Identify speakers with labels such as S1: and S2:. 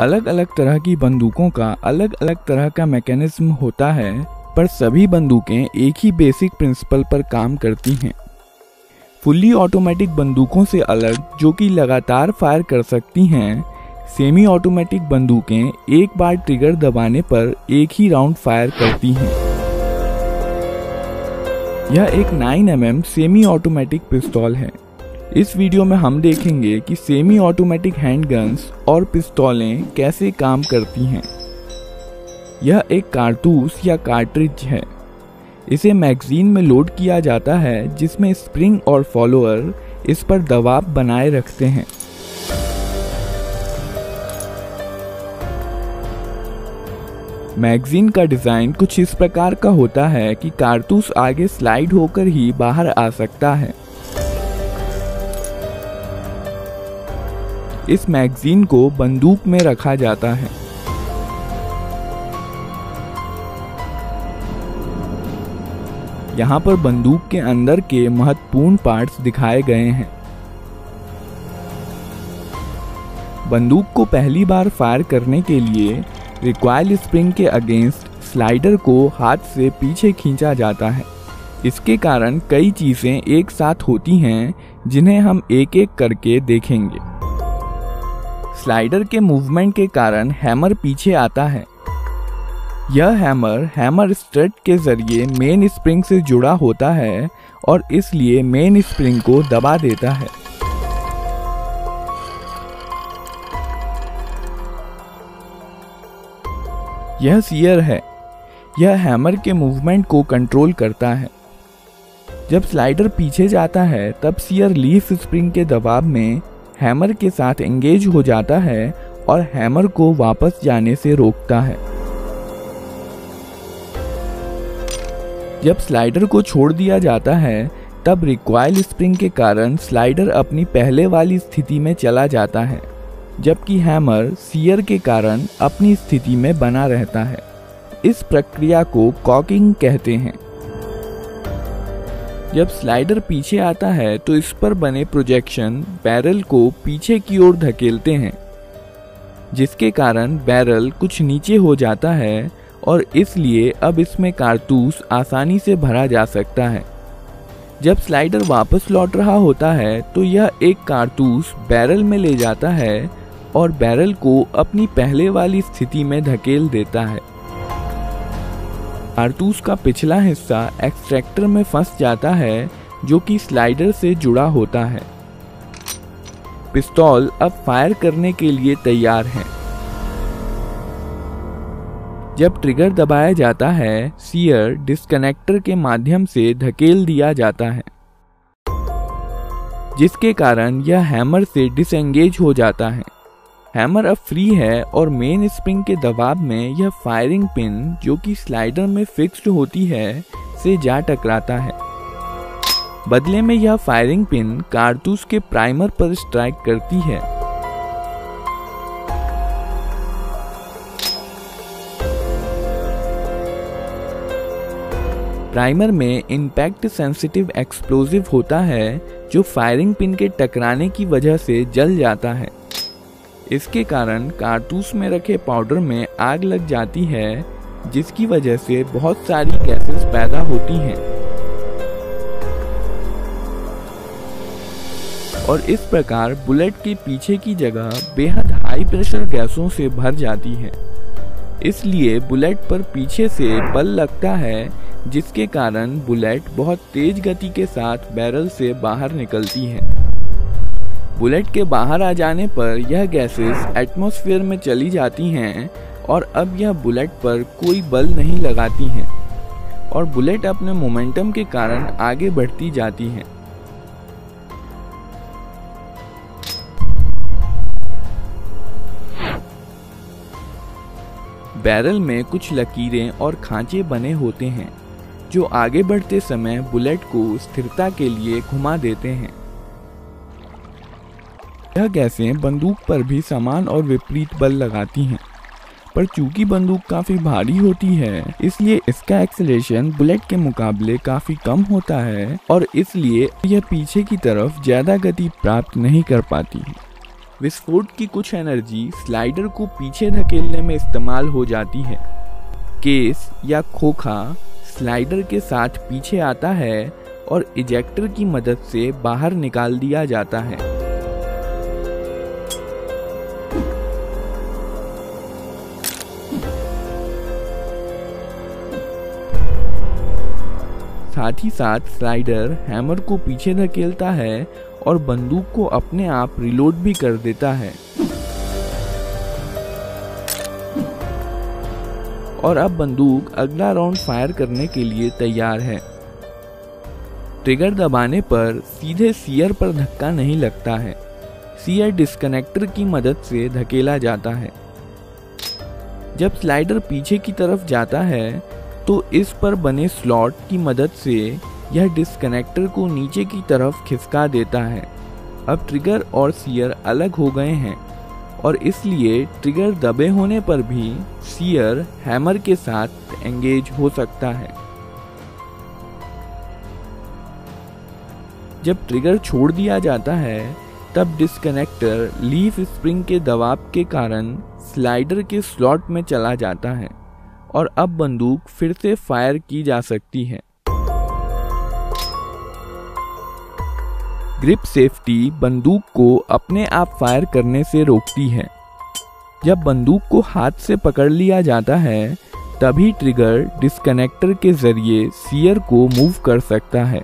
S1: अलग अलग तरह की बंदूकों का अलग अलग तरह का मैकेनिज्म होता है, पर सभी बंदूकें एक ही बेसिक प्रिंसिपल पर काम करती हैं। फुल्ली ऑटोमेटिक बंदूकों से अलग, जो कि लगातार फायर कर सकती हैं, सेमी ऑटोमेटिक बंदूकें एक बार ट्रिगर दबाने पर एक ही राउंड फायर करती हैं। यह एक 9mm सेमी ऑटोमेटिक पिस्तौल है। इस वीडियो में हम देखेंगे कि सेमी ऑटोमेटिक हैंडगन्स और पिस्तौलें कैसे काम करती हैं। यह एक कारतूस या कार्ट्रिज है। इसे मैगजीन में लोड किया जाता है, जिसमें स्प्रिंग और फॉलोअर इस पर दबाव बनाए रखते हैं। मैगजीन का डिज़ाइन कुछ इस प्रकार का होता है कि कारतूस आगे स्लाइड होकर ही बाहर आ सकता है। इस मैगजीन को बंदूक में रखा जाता है। यहाँ पर बंदूक के अंदर के महत्वपूर्ण पार्ट्स दिखाए गए हैं। बंदूक को पहली बार फायर करने के लिए रिकॉइल स्प्रिंग के अगेंस्ट स्लाइडर को हाथ से पीछे खींचा जाता है। इसके कारण कई चीजें एक साथ होती हैं, जिन्हें हम एक एक करके देखेंगे। स्लाइडर के मूवमेंट के कारण हैमर पीछे आता है। यह हैमर स्ट्रट के जरिए मेन स्प्रिंग से जुड़ा होता है और इसलिए मेन स्प्रिंग को दबा देता है। यह सीयर है। यह हैमर के मूवमेंट को कंट्रोल करता है। जब स्लाइडर पीछे जाता है, तब सीयर लीफ स्प्रिंग के दबाव में हैमर के साथ एंगेज हो जाता है और हैमर को वापस जाने से रोकता है। जब स्लाइडर को छोड़ दिया जाता है, तब रिकॉइल स्प्रिंग के कारण स्लाइडर अपनी पहले वाली स्थिति में चला जाता है, जबकि हैमर सीयर के कारण अपनी स्थिति में बना रहता है। इस प्रक्रिया को कॉकिंग कहते हैं। जब स्लाइडर पीछे आता है, तो इस पर बने प्रोजेक्शन बैरल को पीछे की ओर धकेलते हैं, जिसके कारण बैरल कुछ नीचे हो जाता है और इसलिए अब इसमें कारतूस आसानी से भरा जा सकता है। जब स्लाइडर वापस लौट रहा होता है, तो यह एक कारतूस बैरल में ले जाता है और बैरल को अपनी पहले वाली स्थिति में धकेल देता है। कारतूस का पिछला हिस्सा एक्सट्रैक्टर में फंस जाता है, जो कि स्लाइडर से जुड़ा होता है। पिस्तौल अब फायर करने के लिए तैयार है। जब ट्रिगर दबाया जाता है, सीयर डिस्कनेक्टर के माध्यम से धकेल दिया जाता है, जिसके कारण यह हैमर से डिसएंगेज हो जाता है। हैमर अब फ्री है और मेन स्प्रिंग के दबाव में यह फायरिंग पिन, जो कि स्लाइडर में फिक्स्ड होती है, से जा टकराता है। बदले में यह फायरिंग पिन कारतूस के प्राइमर पर स्ट्राइक करती है। प्राइमर में इम्पैक्ट सेंसिटिव एक्सप्लोजिव होता है, जो फायरिंग पिन के टकराने की वजह से जल जाता है। इसके कारण कारतूस में रखे पाउडर में आग लग जाती है, जिसकी वजह से बहुत सारी गैसेस पैदा होती हैं और इस प्रकार बुलेट के पीछे की जगह बेहद हाई प्रेशर गैसों से भर जाती है। इसलिए बुलेट पर पीछे से बल लगता है, जिसके कारण बुलेट बहुत तेज गति के साथ बैरल से बाहर निकलती है। बुलेट के बाहर आ जाने पर यह गैसेस एटमॉस्फेयर में चली जाती हैं और अब यह बुलेट पर कोई बल नहीं लगाती हैं और बुलेट अपने मोमेंटम के कारण आगे बढ़ती जाती है। बैरल में कुछ लकीरें और खांचे बने होते हैं, जो आगे बढ़ते समय बुलेट को स्थिरता के लिए घुमा देते हैं। यह गैसें बंदूक पर भी समान और विपरीत बल लगाती हैं, पर चूंकि बंदूक काफ़ी भारी होती है, इसलिए इसका एक्सेलरेशन बुलेट के मुकाबले काफ़ी कम होता है और इसलिए यह पीछे की तरफ ज़्यादा गति प्राप्त नहीं कर पाती। विस्फोट की कुछ एनर्जी स्लाइडर को पीछे धकेलने में इस्तेमाल हो जाती है। केस या खोखा स्लाइडर के साथ पीछे आता है और इजेक्टर की मदद से बाहर निकाल दिया जाता है। साथ ही साथ स्लाइडर हैमर को पीछे धकेलता है और बंदूक को अपने आप रिलोड भी कर देता है। और अब बंदूक अगला राउंड फायर करने के लिए तैयार है। ट्रिगर दबाने पर सीधे सीयर पर धक्का नहीं लगता है, सीयर डिस्कनेक्टर की मदद से धकेला जाता है। जब स्लाइडर पीछे की तरफ जाता है तो इस पर बने स्लॉट की मदद से यह डिस्कनेक्टर को नीचे की तरफ खिसका देता है। अब ट्रिगर और सीयर अलग हो गए हैं और इसलिए ट्रिगर दबे होने पर भी सीयर हैमर के साथ एंगेज हो सकता है। जब ट्रिगर छोड़ दिया जाता है तब डिस्कनेक्टर लीफ स्प्रिंग के दबाव के कारण स्लाइडर के स्लॉट में चला जाता है और अब बंदूक फिर से फायर की जा सकती है। ग्रिप सेफ्टी बंदूक को अपने आप फायर करने से रोकती है। जब बंदूक को हाथ से पकड़ लिया जाता है तभी ट्रिगर डिस्कनेक्टर के जरिए सीयर को मूव कर सकता है।